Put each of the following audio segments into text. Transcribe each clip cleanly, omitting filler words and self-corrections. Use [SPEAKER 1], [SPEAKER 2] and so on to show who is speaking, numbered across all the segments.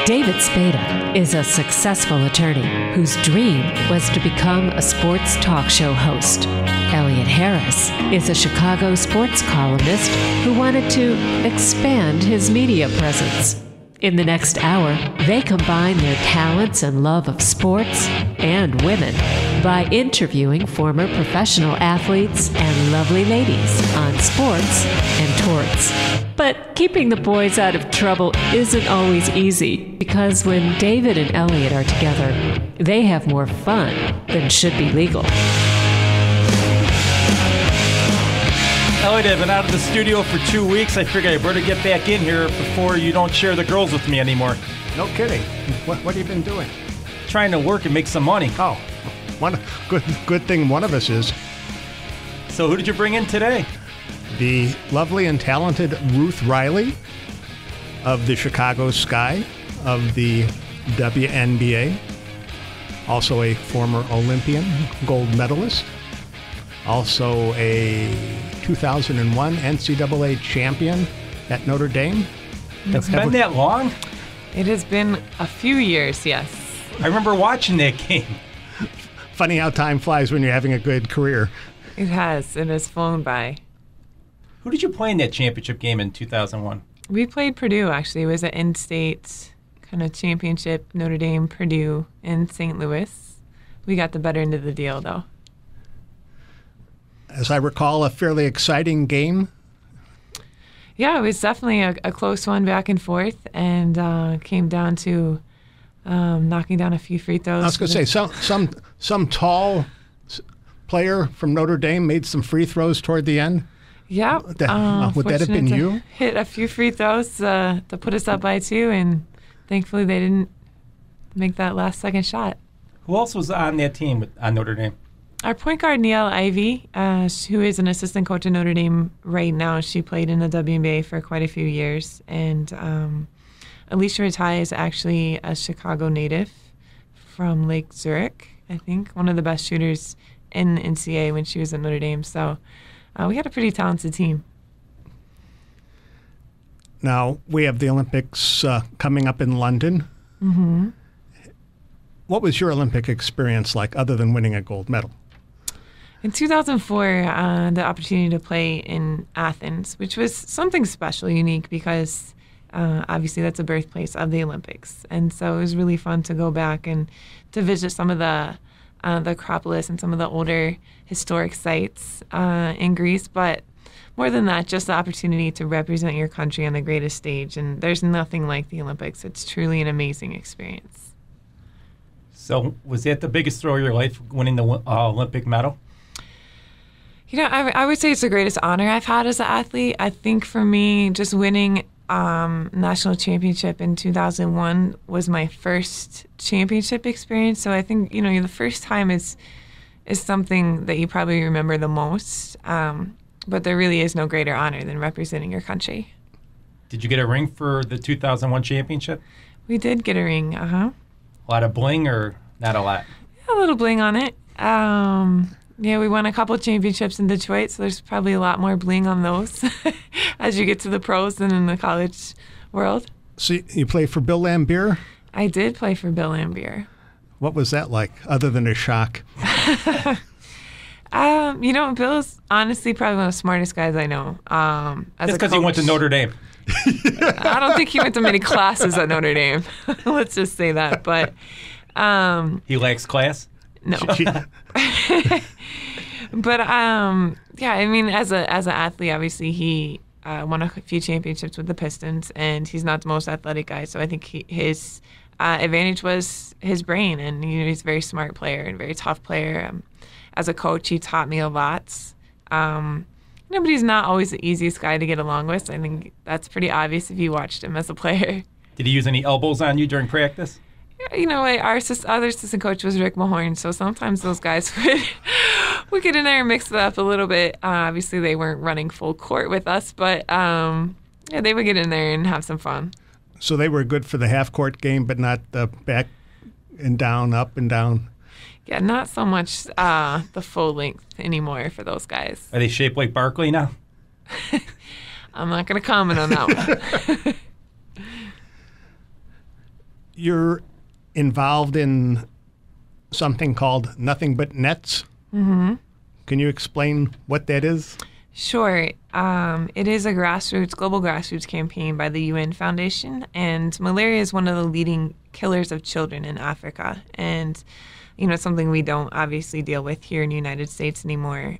[SPEAKER 1] David Spada is a successful attorney whose dream was to become a sports talk show host. Elliott Harris is a Chicago sports columnist who wanted to expand his media presence. In the next hour, they combine their talents and love of sports and women by interviewing former professional athletes and lovely ladies on sports and torts. But keeping the boys out of trouble isn't always easy, because when David and Elliott are together, they have more fun than should be legal.
[SPEAKER 2] Elliott, I've been out of the studio for 2 weeks. I figured I better get back in here before you don't share the girls with me anymore.
[SPEAKER 3] No kidding. What have you been doing?
[SPEAKER 2] Trying to work and make some money.
[SPEAKER 3] Oh, one good thing one of us is.
[SPEAKER 2] So who did you bring in today?
[SPEAKER 3] The lovely and talented Ruth Riley of the Chicago Sky of the WNBA. Also a former Olympian, gold medalist. Also a 2001 NCAA champion at Notre Dame.
[SPEAKER 2] It's been that long?
[SPEAKER 4] It has been a few years, yes.
[SPEAKER 2] I remember watching that game.
[SPEAKER 3] Funny how time flies when you're having a good career.
[SPEAKER 4] It has. It has flown by.
[SPEAKER 2] Who did you play in that championship game in 2001?
[SPEAKER 4] We played Purdue, actually. It was an in-state kind of championship, Notre Dame, Purdue in St. Louis. We got the better end of the deal, though.
[SPEAKER 3] As I recall, a fairly exciting game.
[SPEAKER 4] Yeah, it was definitely a close one back and forth, and came down to knocking down a few free throws.
[SPEAKER 3] I was going to say, some tall player from Notre Dame made some free throws toward the end.
[SPEAKER 4] Yeah.
[SPEAKER 3] Would that have been you?
[SPEAKER 4] Hit a few free throws to put us up by 2, and thankfully they didn't make that last second shot.
[SPEAKER 2] Who else was on that team on Notre Dame?
[SPEAKER 4] Our point guard, Neil Ivey, who is an assistant coach at Notre Dame right now. She played in the WNBA for quite a few years. And Alicia Ratai is actually a Chicago native from Lake Zurich, I think. One of the best shooters in NCAA when she was at Notre Dame. So we had a pretty talented team.
[SPEAKER 3] Now, we have the Olympics coming up in London.
[SPEAKER 4] Mm-hmm.
[SPEAKER 3] What was your Olympic experience like other than winning a gold medal?
[SPEAKER 4] In 2004, the opportunity to play in Athens, which was something special, unique, because obviously that's the birthplace of the Olympics. And so it was really fun to go back and to visit some of the Acropolis and some of the older historic sites in Greece. But more than that, just the opportunity to represent your country on the greatest stage. And there's nothing like the Olympics. It's truly an amazing experience.
[SPEAKER 2] So was that the biggest thrill of your life, winning the Olympic medal?
[SPEAKER 4] You know, I would say it's the greatest honor I've had as an athlete. I think for me, just winning national championship in 2001 was my first championship experience. So I think, you know, the first time is something that you probably remember the most. But there really is no greater honor than representing your country.
[SPEAKER 2] Did you get a ring for the 2001 championship?
[SPEAKER 4] We did get a ring,
[SPEAKER 2] A lot of bling or not a lot?
[SPEAKER 4] A little bling on it. Yeah, we won a couple championships in Detroit, so there's probably a lot more bling on those as you get to the pros than in the college world.
[SPEAKER 3] So you play for Bill Laimbeer?
[SPEAKER 4] I did play for Bill Laimbeer.
[SPEAKER 3] What was that like, other than a shock?
[SPEAKER 4] You know, Bill's honestly probably one of the smartest guys I know.
[SPEAKER 2] That's because he went to Notre Dame.
[SPEAKER 4] I don't think he went to many classes at Notre Dame. Let's just say that. But
[SPEAKER 2] he lacks class?
[SPEAKER 4] No. But yeah, I mean, as an athlete, obviously he won a few championships with the Pistons, and he's not the most athletic guy. So I think his advantage was his brain, and he's a very smart player and very tough player. As a coach, he taught me a lot. But he's not always the easiest guy to get along with. I think that's pretty obvious if you watched him as a player.
[SPEAKER 2] Did he use any elbows on you during practice?
[SPEAKER 4] You know, our other assistant coach was Rick Mahorn, so sometimes those guys would get in there and mix it up a little bit. Obviously, they weren't running full court with us, but yeah, they would get in there and have some fun.
[SPEAKER 3] So they were good for the half-court game, but not the back and down, up and down?
[SPEAKER 4] Yeah, not so much the full length anymore for those guys.
[SPEAKER 2] Are they shaped like Barkley now?
[SPEAKER 4] I'm not going to comment on that one.
[SPEAKER 3] You're involved in something called Nothing But Nets. Mm-hmm. Can you explain what that is?
[SPEAKER 4] Sure. It is a global grassroots campaign by the UN Foundation, and malaria is one of the leading killers of children in Africa. And, it's something we don't obviously deal with here in the United States anymore.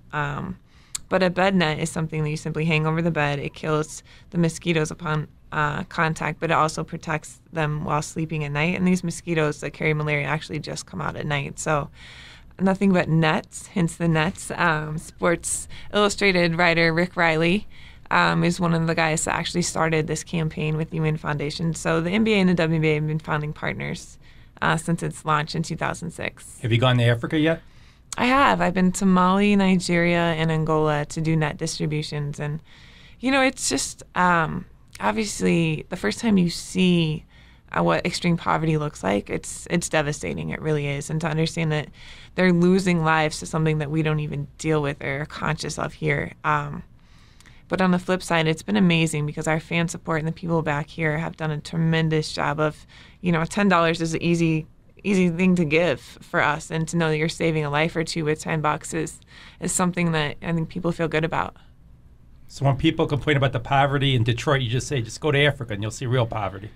[SPEAKER 4] But a bed net is something that you simply hang over the bed. It kills the mosquitoes upon contact, but it also protects them while sleeping at night. And these mosquitoes that carry malaria actually just come out at night. So Nothing But Nets, hence the nets. Sports Illustrated writer Ruth Riley is one of the guys that actually started this campaign with the UN Foundation. So the NBA and the WNBA have been founding partners since its launch in 2006.
[SPEAKER 2] Have you gone to Africa yet?
[SPEAKER 4] I have. I've been to Mali, Nigeria, and Angola to do net distributions. And, it's just obviously the first time you see what extreme poverty looks like, it's devastating. It really is. And to understand that they're losing lives to something that we don't even deal with or are conscious of here. But on the flip side, it's been amazing because our fan support and the people back here have done a tremendous job of, $10 is an easy thing to give for us, and to know that you're saving a life or two with $10 is something that I think people feel good about.
[SPEAKER 2] So when people complain about the poverty in Detroit, you just say, just go to Africa and you'll see real poverty.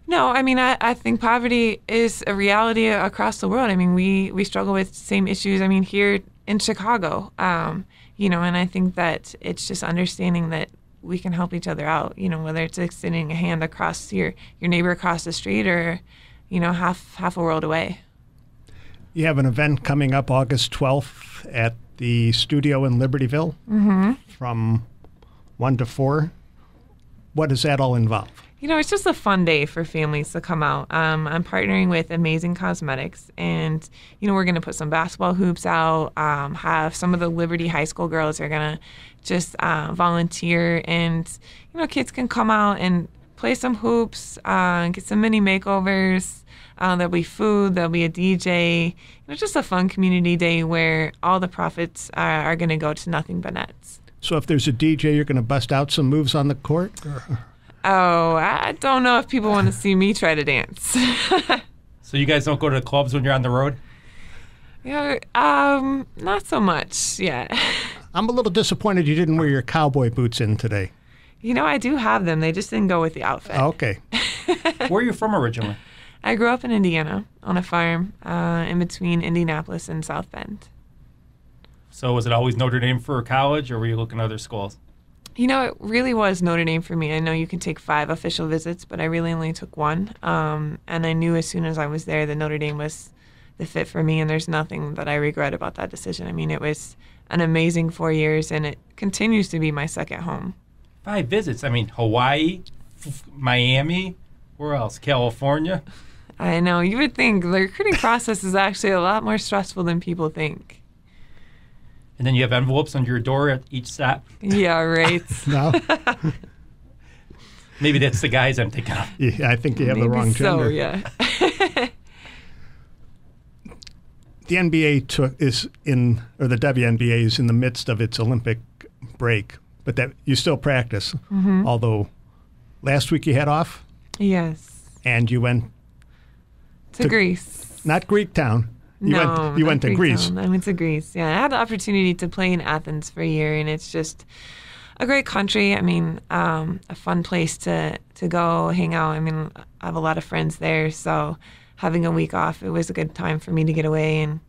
[SPEAKER 4] No, I think poverty is a reality across the world. We struggle with the same issues, here in Chicago, and I think that it's just understanding that we can help each other out, whether it's extending a hand across your neighbor across the street or, half a world away.
[SPEAKER 3] You have an event coming up August 12th at the studio in Libertyville from 1 to 4. What does that all involve?
[SPEAKER 4] It's just a fun day for families to come out. I'm partnering with Amazing Cosmetics, and, we're going to put some basketball hoops out, have some of the Liberty High School girls are going to just volunteer, and, kids can come out and play some hoops, get some mini makeovers. There'll be food, there'll be a DJ. Just a fun community day where all the profits are going to go to Nothing But Nets.
[SPEAKER 3] So if there's a DJ, you're going to bust out some moves on the court?
[SPEAKER 4] Oh, I don't know if people want to see me try to dance.
[SPEAKER 2] So you guys don't go to the clubs when you're on the road?
[SPEAKER 4] Not so much yet.
[SPEAKER 3] I'm a little disappointed you didn't wear your cowboy boots in today.
[SPEAKER 4] I do have them. They just didn't go with the outfit.
[SPEAKER 3] Okay.
[SPEAKER 2] Where are you from originally?
[SPEAKER 4] I grew up in Indiana on a farm in between Indianapolis and South Bend.
[SPEAKER 2] So was it always Notre Dame for college, or were you looking at other schools?
[SPEAKER 4] It really was Notre Dame for me. I know you can take 5 official visits, but I really only took 1. And I knew as soon as I was there that Notre Dame was the fit for me, and there's nothing that I regret about that decision. It was an amazing 4 years, and it continues to be my second home.
[SPEAKER 2] 5 visits. Hawaii, Miami, where else? California?
[SPEAKER 4] I know. You would think the recruiting process is actually a lot more stressful than people think.
[SPEAKER 2] And then you have envelopes on your door at each stop?
[SPEAKER 4] Yeah, right.
[SPEAKER 3] No?
[SPEAKER 2] Maybe that's the guys I'm thinking of.
[SPEAKER 3] Yeah, I think you have the wrong gender.
[SPEAKER 4] So, yeah.
[SPEAKER 3] The NBA the WNBA is in the midst of its Olympic break, but that you still practice. Mm-hmm. Although last week you had off.
[SPEAKER 4] Yes.
[SPEAKER 3] And you went
[SPEAKER 4] to Greece.
[SPEAKER 3] Not Greek town. You went to Greece.
[SPEAKER 4] I went to Greece. Yeah, I had the opportunity to play in Athens for a year, and it's just a great country. A fun place to go hang out. I have a lot of friends there, so having a week off, it was a good time for me to get away and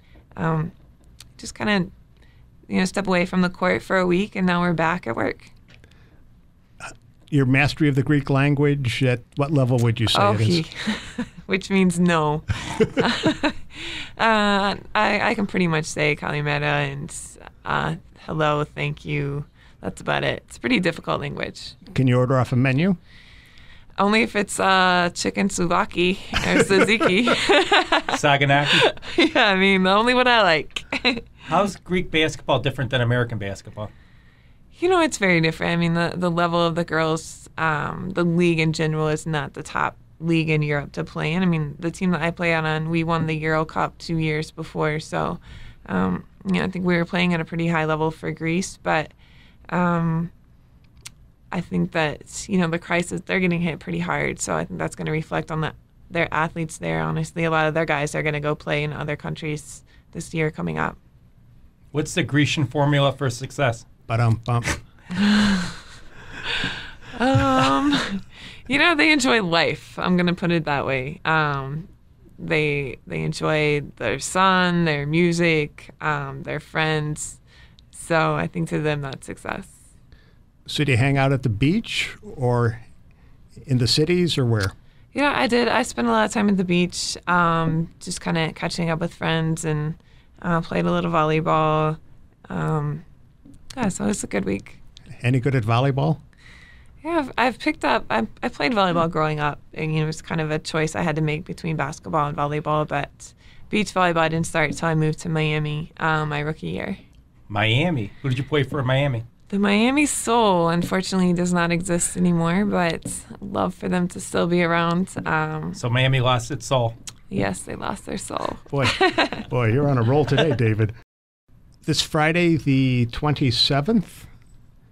[SPEAKER 4] just kind of, step away from the court for a week, and now we're back at work.
[SPEAKER 3] Your mastery of the Greek language, at what level would you say it is?
[SPEAKER 4] Which means no. I can pretty much say Kalimera and hello, thank you. That's about it. It's a pretty difficult language.
[SPEAKER 3] Can you order off a menu?
[SPEAKER 4] Only if it's chicken souvlaki or tzatziki.
[SPEAKER 2] Saganaki?
[SPEAKER 4] Yeah, the only one I like.
[SPEAKER 2] How's Greek basketball different than American basketball?
[SPEAKER 4] It's very different. The level of the girls, the league in general is not the top league in Europe to play in. The team that I play on, we won the Euro Cup 2 years before. So, I think we were playing at a pretty high level for Greece. But I think that, the crisis, they're getting hit pretty hard. So I think that's going to reflect on their athletes there. Honestly, a lot of their guys are going to go play in other countries this year coming up.
[SPEAKER 2] What's the Grecian formula for success?
[SPEAKER 3] Ba-dum-bum.
[SPEAKER 4] They enjoy life. I'm going to put it that way. They enjoy their son, their music, their friends. So I think to them that's success.
[SPEAKER 3] So do you hang out at the beach or in the cities or where?
[SPEAKER 4] Yeah, I did. I spent a lot of time at the beach, just kind of catching up with friends and played a little volleyball. So it's a good week.
[SPEAKER 3] Any good at volleyball?
[SPEAKER 4] Yeah, I've picked up. I played volleyball growing up, and it was kind of a choice I had to make between basketball and volleyball. But beach volleyball didn't start until I moved to Miami my rookie year.
[SPEAKER 2] Miami. Who did you play for in Miami?
[SPEAKER 4] The Miami Soul, unfortunately, does not exist anymore, but I'd love for them to still be around.
[SPEAKER 2] So Miami lost its soul.
[SPEAKER 4] Yes, they lost their soul.
[SPEAKER 3] Boy, you're on a roll today, David. This Friday, the 27th,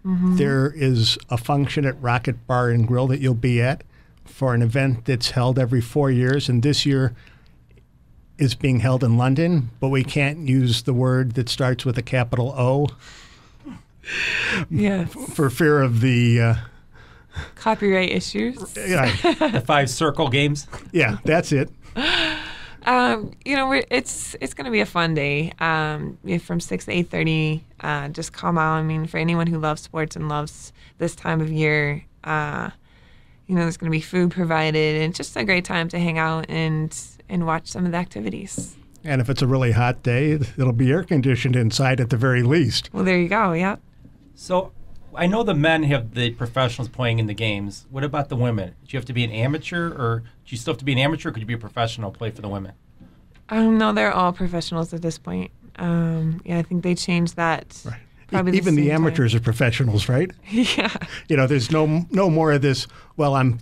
[SPEAKER 3] there is a function at Rocket Bar and Grill that you'll be at for an event that's held every 4 years, and this year is being held in London, but we can't use the word that starts with a capital O.
[SPEAKER 4] Yeah.
[SPEAKER 3] For fear of the
[SPEAKER 4] copyright issues.
[SPEAKER 2] The 5 circle games.
[SPEAKER 3] Yeah, that's it.
[SPEAKER 4] It's going to be a fun day. From 6 to 8:30, just come out. I mean, for anyone who loves sports and loves this time of year, there's going to be food provided and just a great time to hang out and watch some of the activities.
[SPEAKER 3] And if it's a really hot day, it'll be air conditioned inside at the very least.
[SPEAKER 4] Well, there you go. Yeah.
[SPEAKER 2] So I know the men have the professionals playing in the games. What about the women? Do you have to be an amateur, or do you still have to be an amateur, or could you be a professional play for the women?
[SPEAKER 4] No, they're all professionals at this point. I think they changed that.
[SPEAKER 3] Right.
[SPEAKER 4] Probably
[SPEAKER 3] Even the amateurs are professionals, right?
[SPEAKER 4] Yeah.
[SPEAKER 3] There's no more of this, well, I'm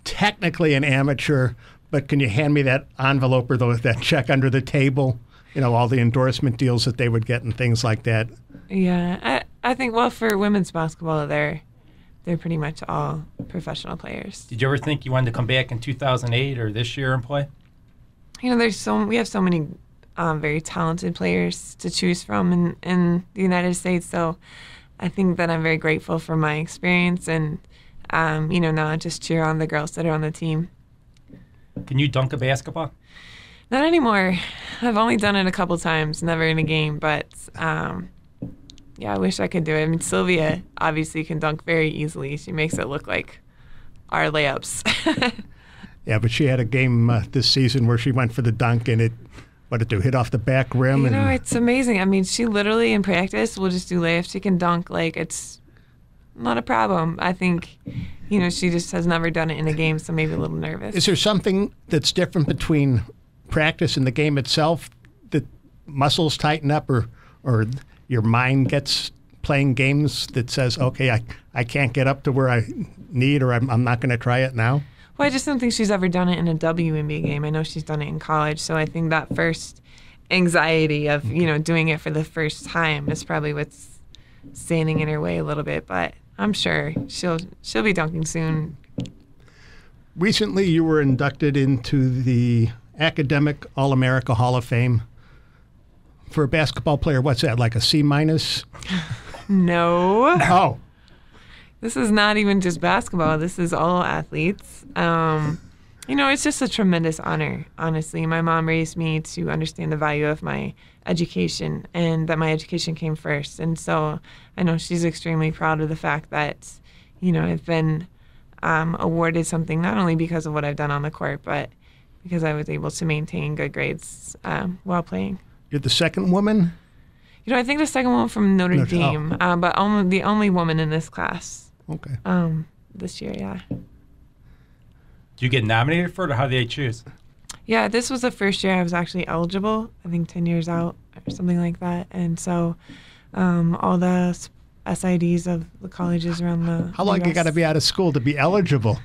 [SPEAKER 3] technically an amateur, but can you hand me that envelope or that check under the table? All the endorsement deals that they would get and things like that.
[SPEAKER 4] Yeah, I think, for women's basketball, they're pretty much all professional players.
[SPEAKER 2] Did you ever think you wanted to come back in 2008 or this year and play?
[SPEAKER 4] We have so many very talented players to choose from in the United States. So I think that I'm very grateful for my experience and, now I just cheer on the girls that are on the team.
[SPEAKER 2] Can you dunk a basketball?
[SPEAKER 4] Not anymore. I've only done it a couple times, never in a game, but I wish I could do it. I mean, Sylvia obviously can dunk very easily. She makes it look like our layups.
[SPEAKER 3] Yeah, but she had a game this season where she went for the dunk and hit off the back rim.
[SPEAKER 4] It's amazing. I mean, she literally in practice will just do layups. She can dunk like it's not a problem. I think, she just has never done it in a game, so maybe a little nervous.
[SPEAKER 3] Is there something that's different between practice and the game itself, that muscles tighten up or your mind gets playing games that says, okay, I can't get up to where I need, or I'm not going to try it now?
[SPEAKER 4] Well, I just don't think she's ever done it in a WNBA game. I know she's done it in college, so I think that first anxiety of, doing it for the first time is probably what's standing in her way a little bit, but I'm sure she'll be dunking soon.
[SPEAKER 3] Recently, you were inducted into the Academic All-America Hall of Fame. For a basketball player, what's that, like a C-?
[SPEAKER 4] No.
[SPEAKER 3] Oh.
[SPEAKER 4] This is not even just basketball. This is all athletes. It's just a tremendous honor, honestly. My mom raised me to understand the value of my education and that my education came first. And so I know she's extremely proud of the fact that, I've been awarded something not only because of what I've done on the court, but because I was able to maintain good grades while playing.
[SPEAKER 3] You're the second woman?
[SPEAKER 4] I think the second one from Notre Dame, but the only woman in this class.
[SPEAKER 3] Okay.
[SPEAKER 4] This year, yeah.
[SPEAKER 2] Do you get nominated for it, or how do they choose?
[SPEAKER 4] Yeah, this was the first year I was actually eligible, I think 10 years out or something like that. And so all the SIDs of the colleges around the
[SPEAKER 3] How long
[SPEAKER 4] US,
[SPEAKER 3] you got to be out of school to be eligible?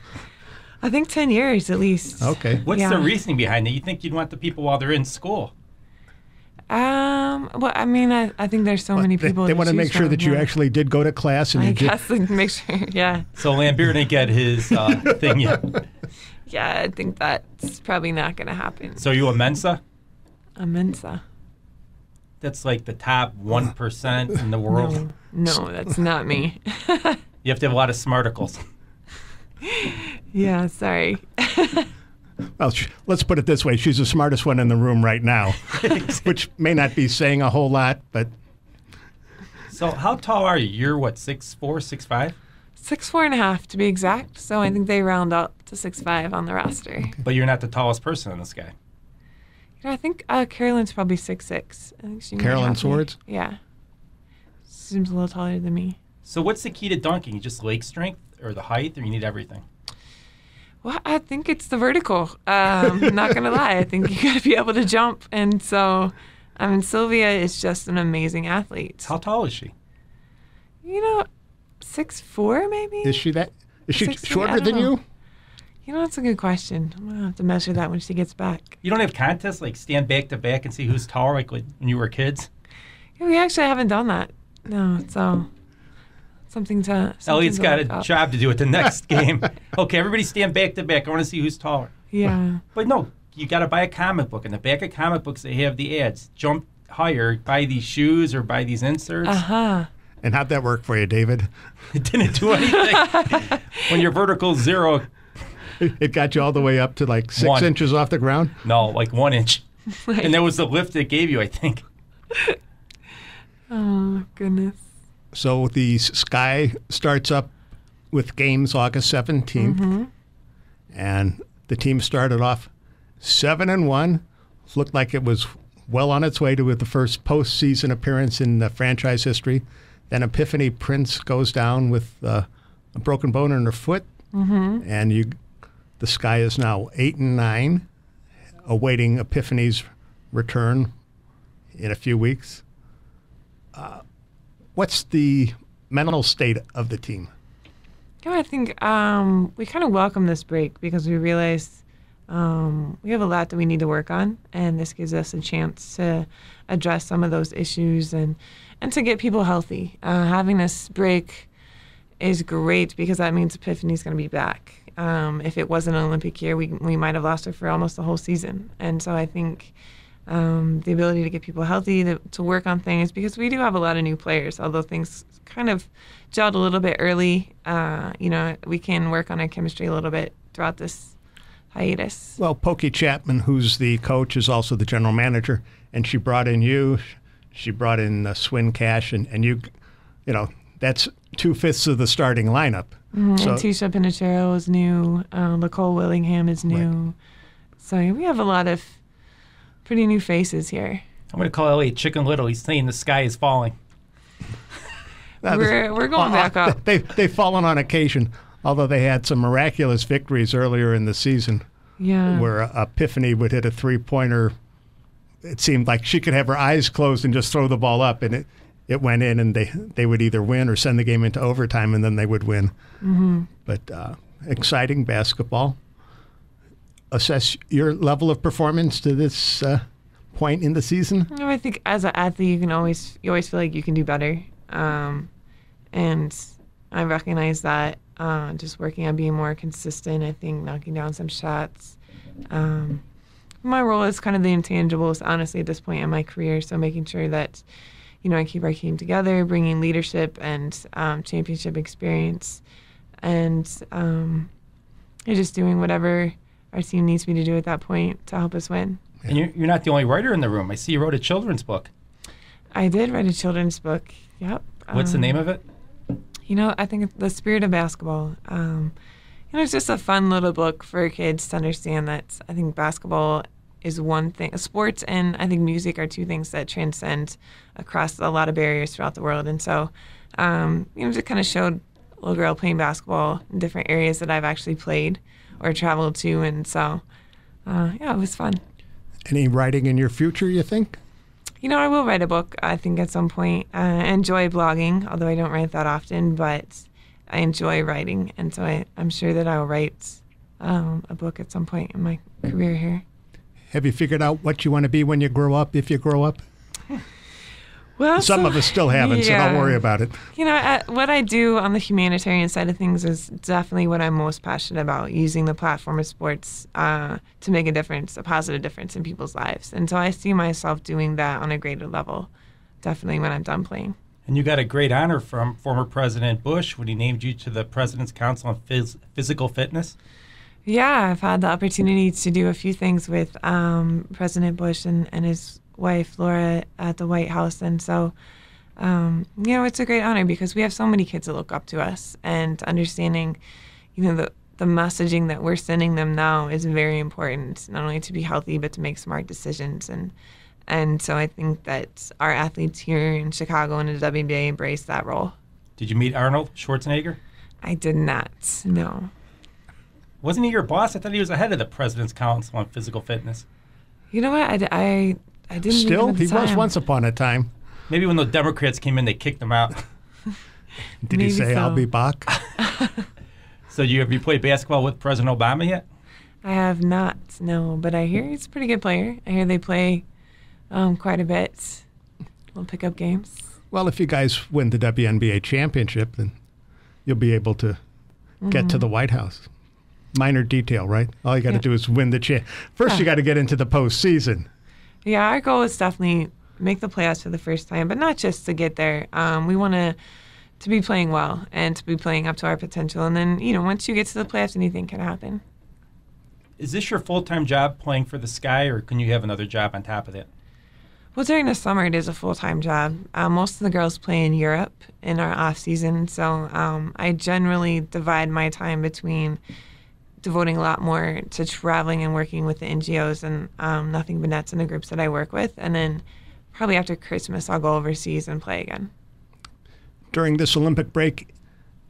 [SPEAKER 4] I think 10 years at least.
[SPEAKER 3] Okay.
[SPEAKER 2] What's the reasoning behind it? You think you'd want the people while they're in school?
[SPEAKER 4] Well, I mean, I think there's so many people.
[SPEAKER 3] They want to make sure that you actually did go to class. And
[SPEAKER 4] I guess make sure, yeah.
[SPEAKER 2] So Lambert didn't get his thing yet.
[SPEAKER 4] Yeah, I think that's probably not going to happen.
[SPEAKER 2] So are you a Mensa?
[SPEAKER 4] A Mensa.
[SPEAKER 2] That's like the top 1% in the world.
[SPEAKER 4] No, that's not me.
[SPEAKER 2] You have to have a lot of smarticles.
[SPEAKER 4] Yeah, sorry.
[SPEAKER 3] Well, let's put it this way. She's the smartest one in the room right now, which may not be saying a whole lot, but...
[SPEAKER 2] So how tall are you? You're what, 6'4", 6'5"?
[SPEAKER 4] 6'4.5" to be exact. So I think they round up to 6'5" on the roster.
[SPEAKER 2] But you're not the tallest person in this guy.
[SPEAKER 4] You know, I think Carolyn's probably 6'6". I think she might
[SPEAKER 3] Carolyn
[SPEAKER 4] have me.
[SPEAKER 3] Swords?
[SPEAKER 4] Yeah. Seems a little taller than me.
[SPEAKER 2] So what's the key to dunking? Just leg strength or the height, or you need everything?
[SPEAKER 4] Well, I think it's the vertical. I'm not going to lie. I think you got to be able to jump. And so, I mean, Sylvia is just an amazing athlete.
[SPEAKER 2] How tall is she?
[SPEAKER 4] You know, 6'4" maybe?
[SPEAKER 3] Is she that? Is she
[SPEAKER 4] 6'3",
[SPEAKER 3] shorter
[SPEAKER 4] I don't
[SPEAKER 3] than
[SPEAKER 4] know.
[SPEAKER 3] you?
[SPEAKER 4] You know, that's a good question. I'm going to have to measure that when she gets back.
[SPEAKER 2] You don't have contests like stand back to back and see who's taller like when you were kids?
[SPEAKER 4] Yeah, we actually haven't done that. No, so something to
[SPEAKER 2] Elliott's got
[SPEAKER 4] look
[SPEAKER 2] a
[SPEAKER 4] up.
[SPEAKER 2] job to do at the next game. Okay, everybody stand back to back. I want to see who's taller.
[SPEAKER 4] Yeah.
[SPEAKER 2] But no, you got to buy a comic book. In the back of comic books, they have the ads. Jump higher, buy these shoes or buy these inserts.
[SPEAKER 4] Uh-huh.
[SPEAKER 3] And how'd that work for you, David?
[SPEAKER 2] It didn't do anything. When your vertical's 0,
[SPEAKER 3] It got you all the way up to like 6
[SPEAKER 2] 1.
[SPEAKER 3] inches off the ground?
[SPEAKER 2] no, like 1 inch.
[SPEAKER 4] Right.
[SPEAKER 2] And that was the lift it gave you, I think.
[SPEAKER 4] Oh, goodness.
[SPEAKER 3] So the Sky starts up with games August 17th. And the team started off 7-1. Looked like it was well on its way to the first postseason appearance in the franchise history. Then Epiphany Prince goes down with a broken bone in her foot. And the Sky is now 8-9, awaiting Epiphany's return in a few weeks. What's the mental state of the team?
[SPEAKER 4] Yeah, I think we kind of welcome this break because we realize we have a lot that we need to work on, and this gives us a chance to address some of those issues and to get people healthy. Having this break is great because that means Epiphany's going to be back. If it wasn't an Olympic year, we might have lost her for almost the whole season. And so I think the ability to get people healthy, to work on things, because we do have a lot of new players, although things kind of gelled a little bit early. We can work on our chemistry a little bit throughout this hiatus.
[SPEAKER 3] Well, Pokey Chapman, who's the coach, is also the general manager, and she brought in you. She brought in Swin Cash, and you know, that's 2/5 of the starting lineup.
[SPEAKER 4] And Tisha Pinachero is new. Nicole Willingham is new.
[SPEAKER 3] Right.
[SPEAKER 4] So we have a lot of pretty new faces here.
[SPEAKER 2] I'm going to call Elliott Chicken Little. He's saying the sky is falling.
[SPEAKER 4] We're going back up.
[SPEAKER 3] They've fallen on occasion, although they had some miraculous victories earlier in the season.
[SPEAKER 4] Yeah.
[SPEAKER 3] Where Epiphany would hit a three-pointer. It seemed like she could have her eyes closed and just throw the ball up, and it went in, and they would either win or send the game into overtime, and then they would win. But exciting basketball. Assess your level of performance to this point in the season.
[SPEAKER 4] I think as an athlete, you always feel like you can do better, and I recognize that. Just working on being more consistent. I think knocking down some shots. My role is kind of the intangibles, honestly, at this point in my career. So making sure that I keep our team together, bringing leadership and championship experience, and just doing whatever our team needs me to do at that point to help us win.
[SPEAKER 2] And you're not the only writer in the room. I see you wrote a children's book.
[SPEAKER 4] I did write a children's book. Yep.
[SPEAKER 2] What's the name of it?
[SPEAKER 4] I think it's The Spirit of Basketball. It's just a fun little book for kids to understand that I think basketball is one thing. Sports and I think music are two things that transcend across a lot of barriers throughout the world. And so, just kind of showed a little girl playing basketball in different areas that I've actually played or traveled to. And so, it was fun.
[SPEAKER 3] Any writing in your future, you think?
[SPEAKER 4] I will write a book, I think, at some point. I enjoy blogging, although I don't write that often, but I enjoy writing. And so I'm sure that I will write a book at some point in my career here.
[SPEAKER 3] Have you figured out what you want to be when you grow up, if you grow up?
[SPEAKER 4] Well,
[SPEAKER 3] Some of us still haven't, so don't worry about it.
[SPEAKER 4] What I do on the humanitarian side of things is definitely what I'm most passionate about, using the platform of sports to make a difference, a positive difference in people's lives. And so I see myself doing that on a greater level, definitely when I'm done playing.
[SPEAKER 2] And you got a great honor from former President Bush when he named you to the President's Council on Physical Fitness.
[SPEAKER 4] Yeah, I've had the opportunity to do a few things with President Bush and his wife, Laura, at the White House. And so, it's a great honor because we have so many kids that look up to us, and understanding, the messaging that we're sending them now is very important, not only to be healthy, but to make smart decisions. And so I think that our athletes here in Chicago and the WNBA embrace that role.
[SPEAKER 2] Did you meet Arnold Schwarzenegger?
[SPEAKER 4] I did not, no.
[SPEAKER 2] Wasn't he your boss? I thought he was the head of the President's Council on Physical Fitness.
[SPEAKER 4] You know what? I didn't
[SPEAKER 3] Still,
[SPEAKER 4] even
[SPEAKER 3] he was once upon a time.
[SPEAKER 2] Maybe when the Democrats came in, they kicked him out.
[SPEAKER 3] Did he say, I'll be back?
[SPEAKER 2] So have you played basketball with President Obama yet?
[SPEAKER 4] I have not, no. But I hear he's a pretty good player. I hear they play quite a bit. We'll pick up games.
[SPEAKER 3] Well, if you guys win the WNBA championship, then you'll be able to get to the White House. Minor detail, right? All you got to do is win the First, you got to get into the postseason.
[SPEAKER 4] Yeah, our goal is definitely make the playoffs for the first time, but not just to get there. We want to be playing well and to be playing up to our potential. And then, once you get to the playoffs, anything can happen.
[SPEAKER 2] Is this your full-time job playing for the Sky, or can you have another job on top of that?
[SPEAKER 4] Well, during the summer, it is a full-time job. Most of the girls play in Europe in our off-season, so I generally divide my time between devoting a lot more to traveling and working with the NGOs and Nothing But Nets and the groups that I work with. And then probably after Christmas, I'll go overseas and play again.
[SPEAKER 3] During this Olympic break,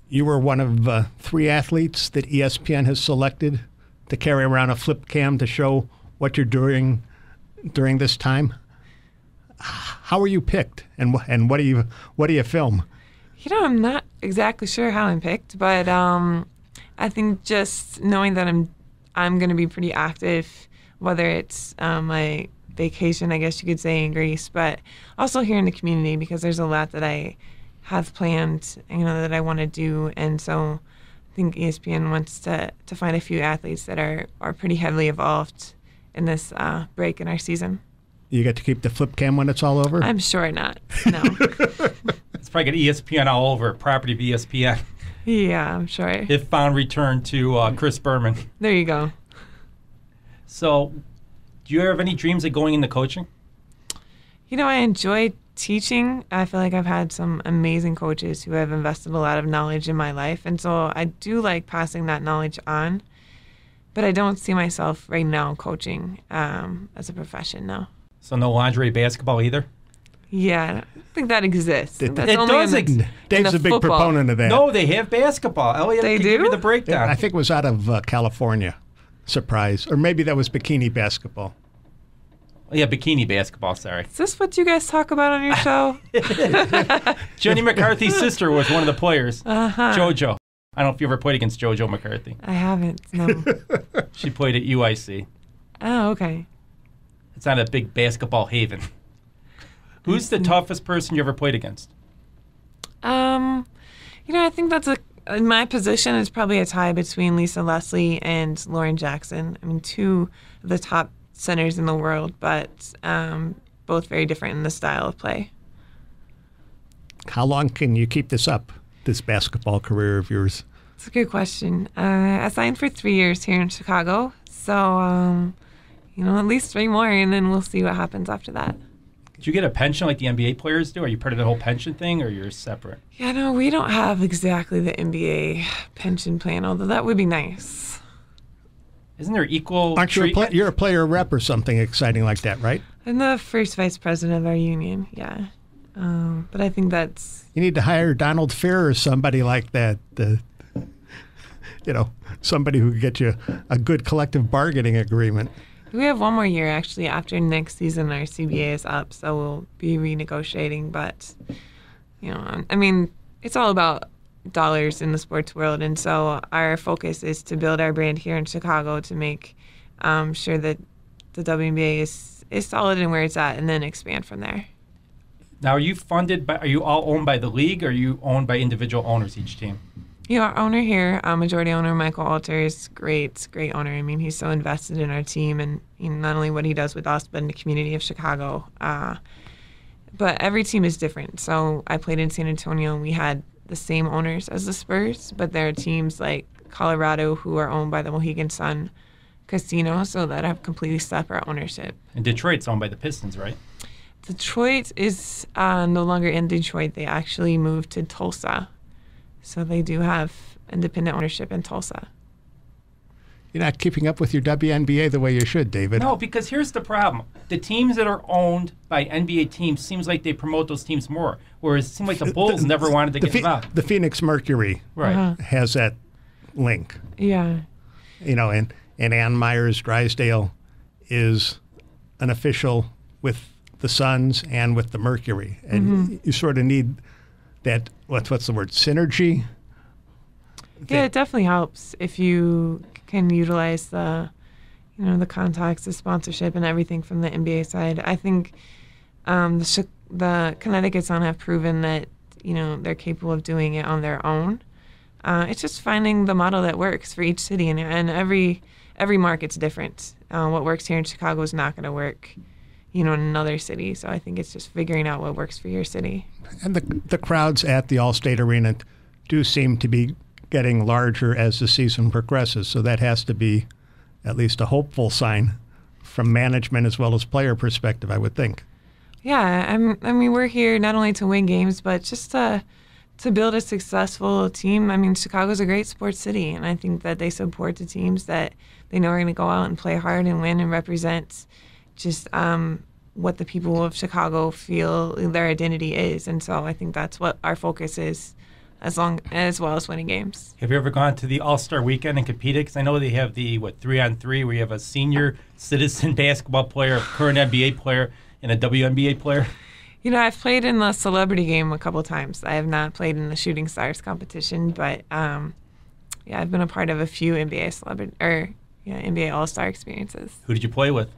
[SPEAKER 3] you were one of 3 athletes that ESPN has selected to carry around a flip cam to show what you're doing during this time. How were you picked, and what do you film?
[SPEAKER 4] I'm not exactly sure how I'm picked, but I think just knowing that I'm going to be pretty active, whether it's my vacation, I guess you could say, in Greece, but also here in the community, because there's a lot that I have planned, that I want to do. And so I think ESPN wants to find a few athletes that are pretty heavily involved in this break in our season.
[SPEAKER 3] You get to keep the flip cam when it's all over?
[SPEAKER 4] I'm sure not, no.
[SPEAKER 2] It's probably got ESPN all over, property of ESPN.
[SPEAKER 4] Yeah, I'm sure.
[SPEAKER 2] If found, returned to Chris Berman.
[SPEAKER 4] There you go.
[SPEAKER 2] So, do you have any dreams of going into coaching?
[SPEAKER 4] I enjoy teaching. I feel like I've had some amazing coaches who have invested a lot of knowledge in my life. And so I do like passing that knowledge on. But I don't see myself right now coaching as a profession, no.
[SPEAKER 2] So no lingerie basketball either?
[SPEAKER 4] Yeah, I don't think that exists.
[SPEAKER 3] It
[SPEAKER 2] doesn't.
[SPEAKER 3] Dave's a big proponent of that.
[SPEAKER 2] No, they have basketball. Elliott,
[SPEAKER 4] They
[SPEAKER 2] can
[SPEAKER 4] do?
[SPEAKER 2] give you the breakdown.
[SPEAKER 3] I think it was out of California. Surprise. Or maybe that was bikini basketball.
[SPEAKER 2] Yeah, bikini basketball, sorry.
[SPEAKER 4] Is this what you guys talk about on your show?
[SPEAKER 2] Jenny McCarthy's sister was one of the players.
[SPEAKER 4] Uh-huh.
[SPEAKER 2] JoJo. I don't know if you ever played against JoJo McCarthy.
[SPEAKER 4] I haven't, no.
[SPEAKER 2] She played at UIC.
[SPEAKER 4] Oh, okay.
[SPEAKER 2] It's not a big basketball haven. Who's the toughest person you ever played against?
[SPEAKER 4] I think that's in my position, it's probably a tie between Lisa Leslie and Lauren Jackson. I mean, 2 of the top centers in the world, but both very different in the style of play.
[SPEAKER 3] How long can you keep this up, this basketball career of yours?
[SPEAKER 4] It's a good question. I signed for 3 years here in Chicago, so at least 3 more, and then we'll see what happens after that.
[SPEAKER 2] Did you get a pension like the NBA players do? Are you part of the whole pension thing, or you're separate?
[SPEAKER 4] Yeah, no, we don't have exactly the NBA pension plan, although that would be nice.
[SPEAKER 2] Isn't there equal
[SPEAKER 3] Aren't you
[SPEAKER 2] treatment?
[SPEAKER 3] you're a player rep or something exciting like that, right?
[SPEAKER 4] I'm the first vice president of our union, yeah. But I think that's...
[SPEAKER 3] You need to hire Donald Fair or somebody like that. Somebody who could get you a good collective bargaining agreement.
[SPEAKER 4] We have 1 more year, actually. After next season, our CBA is up, so we'll be renegotiating. But, it's all about dollars in the sports world. And so our focus is to build our brand here in Chicago to make sure that the WNBA is solid in where it's at and then expand from there.
[SPEAKER 2] Now, are you funded by? Are you all owned by the league, or are you owned by individual owners each team?
[SPEAKER 4] Our owner here, majority owner Michael Alter, is great owner. I mean, he's so invested in our team, and not only what he does with us, but in the community of Chicago. But every team is different. So I played in San Antonio, and we had the same owners as the Spurs, but there are teams like Colorado who are owned by the Mohegan Sun Casino, so that have completely separate ownership.
[SPEAKER 2] And Detroit's owned by the Pistons, right?
[SPEAKER 4] Detroit is no longer in Detroit. They actually moved to Tulsa. So they do have independent ownership in Tulsa.
[SPEAKER 3] You're not keeping up with your WNBA the way you should, David.
[SPEAKER 2] No, because here's the problem. The teams that are owned by NBA teams seems like they promote those teams more, whereas it seems like the Bulls never wanted to get involved.
[SPEAKER 3] The Phoenix Mercury has that link.
[SPEAKER 4] Yeah.
[SPEAKER 3] And Ann Myers Drysdale is an official with the Suns and with the Mercury. And you sort of need that, what's the word, synergy?
[SPEAKER 4] Yeah, it definitely helps if you can utilize the contacts, the sponsorship, and everything from the NBA side. I think the Connecticut Sun have proven that they're capable of doing it on their own. It's just finding the model that works for each city, and every market's different. What works here in Chicago is not going to work in another city. So I think it's just figuring out what works for your city.
[SPEAKER 3] And the crowds at the Allstate Arena do seem to be getting larger as the season progresses. So that has to be at least a hopeful sign from management as well as player perspective, I would think.
[SPEAKER 4] Yeah, I mean, we're here not only to win games, but just to build a successful team. I mean, Chicago's a great sports city, and I think that they support the teams that they know are going to go out and play hard and win and represent just what the people of Chicago feel their identity is. And so I think that's what our focus is, as well as winning games.
[SPEAKER 2] Have you ever gone to the All-Star Weekend and competed? Because I know they have the 3-on-3, where you have a senior citizen basketball player, a current NBA player, and a WNBA player.
[SPEAKER 4] I've played in the celebrity game a couple times. I have not played in the Shooting Stars competition, but I've been a part of a few NBA All-Star experiences.
[SPEAKER 2] Who did you play with?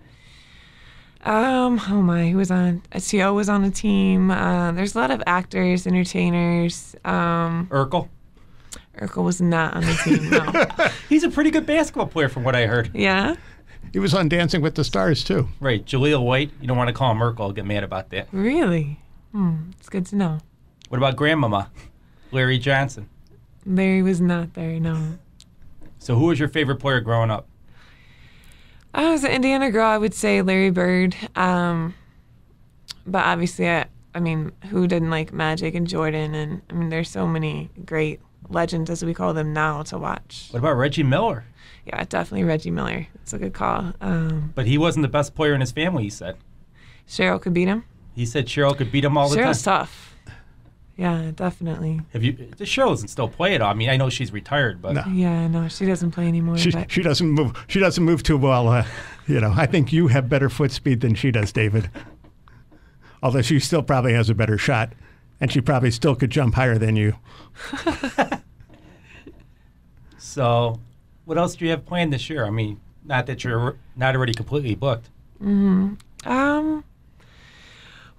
[SPEAKER 4] Who was on? T.O. was on the team. There's a lot of actors, entertainers.
[SPEAKER 2] Urkel?
[SPEAKER 4] Urkel was not on the team, no.
[SPEAKER 2] He's a pretty good basketball player from what I heard.
[SPEAKER 4] Yeah?
[SPEAKER 3] He was on Dancing with the Stars, too.
[SPEAKER 2] Right. Jaleel White. You don't want to call him Urkel. I'll get mad about that.
[SPEAKER 4] Really? It's good to know.
[SPEAKER 2] What about Grandmama? Larry Johnson?
[SPEAKER 4] Larry was not there, no.
[SPEAKER 2] So who was your favorite player growing up?
[SPEAKER 4] I was an Indiana girl. I would say Larry Bird. But obviously, I mean, who didn't like Magic and Jordan? And I mean, there's so many great legends, as we call them now, to watch.
[SPEAKER 2] What about Reggie Miller?
[SPEAKER 4] Yeah, definitely Reggie Miller. It's a good call.
[SPEAKER 2] But he wasn't the best player in his family, he said.
[SPEAKER 4] Cheryl could beat him?
[SPEAKER 2] He said Cheryl could beat him all the time.
[SPEAKER 4] Cheryl's tough. Yeah, definitely.
[SPEAKER 2] The show doesn't still play it. I mean, I know she's retired, but
[SPEAKER 3] no.
[SPEAKER 4] Yeah, no, she doesn't play anymore.
[SPEAKER 3] She doesn't move. She doesn't move too well. I think you have better foot speed than she does, David. Although she still probably has a better shot, and she probably still could jump higher than you.
[SPEAKER 2] So, what else do you have planned this year? I mean, not that you're not already completely booked.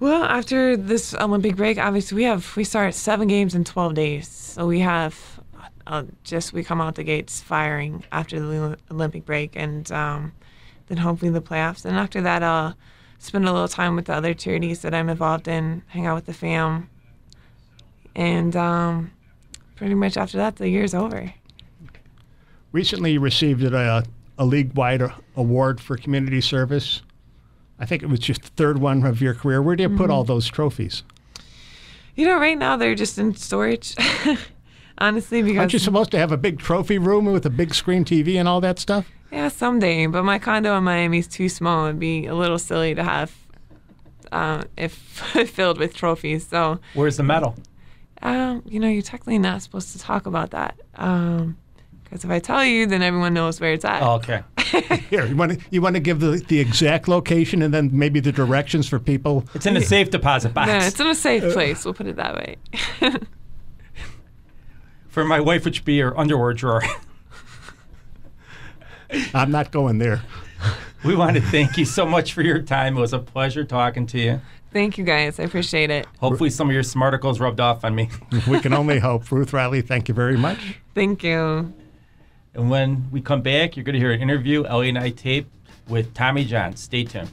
[SPEAKER 4] Well, after this Olympic break, obviously we start 7 games in 12 days. So we have we come out the gates firing after the Olympic break, and then hopefully the playoffs. And after that, I'll spend a little time with the other charities that I'm involved in, hang out with the fam, and pretty much after that, the year's over.
[SPEAKER 3] Recently, you received a league-wide award for community service. I think it was just the third one of your career. Where do you put all those trophies?
[SPEAKER 4] Right now they're just in storage, honestly. Because
[SPEAKER 3] aren't you supposed to have a big trophy room with a big screen TV and all that stuff?
[SPEAKER 4] Yeah, someday. But my condo in Miami is too small. It'd be a little silly to have if filled with trophies. So
[SPEAKER 2] where's the medal?
[SPEAKER 4] You're technically not supposed to talk about that. Because if I tell you, then everyone knows where it's at.
[SPEAKER 2] Oh, okay.
[SPEAKER 3] Here, you want to give the exact location and then maybe the directions for people?
[SPEAKER 2] It's in a safe deposit box.
[SPEAKER 4] No, it's in a safe place. We'll put it that way.
[SPEAKER 2] For my wife, it should be her underwear drawer.
[SPEAKER 3] I'm not going there.
[SPEAKER 2] We want to thank you so much for your time. It was a pleasure talking to you.
[SPEAKER 4] Thank you, guys. I appreciate it.
[SPEAKER 2] Hopefully some of your smarticles rubbed off on me.
[SPEAKER 3] We can only hope. Ruth Riley, thank you very much.
[SPEAKER 4] Thank you.
[SPEAKER 2] And when we come back, you're going to hear an interview Elliott and I taped with Tommy John. Stay tuned.